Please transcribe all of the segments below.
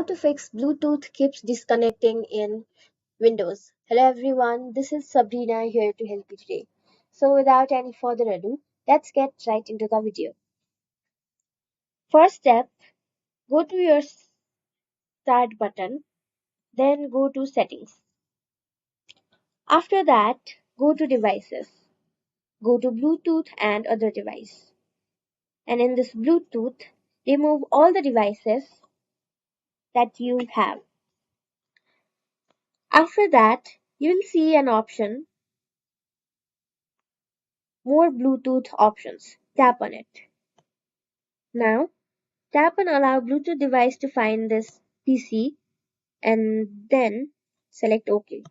How to fix Bluetooth keeps disconnecting in Windows. Hello everyone, this is Sabrina here to help you today. So without any further ado, let's get right into the video. First step, go to your start button, then go to settings. After that, go to devices. Go to Bluetooth and other device. And in this Bluetooth, remove all the devices that you have. After that, you will see an option More Bluetooth options. Tap on it. Now, tap on Allow Bluetooth device to find this PC and then select OK.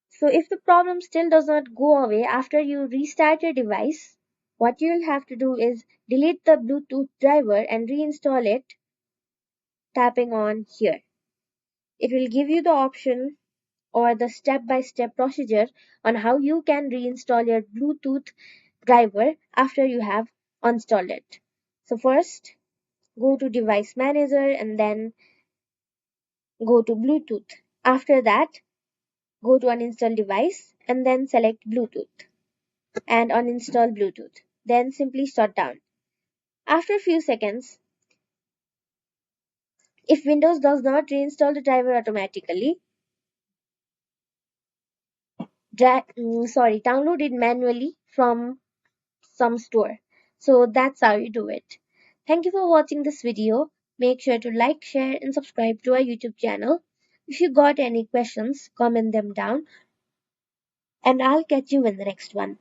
So if the problem still does not go away after you restart your device, what you will have to do is delete the Bluetooth driver and reinstall it tapping on here. It will give you the option or the step-by-step procedure on how you can reinstall your Bluetooth driver after you have installed it. So first, go to Device Manager and then go to Bluetooth. After that, go to Uninstall Device and then select Bluetooth and uninstall Bluetooth. Then simply shut down. After a few seconds, if Windows does not reinstall the driver automatically, download it manually from some store. So that's how you do it. Thank you for watching this video. Make sure to like, share and subscribe to our YouTube channel. If you got any questions, comment them down and I'll catch you in the next one.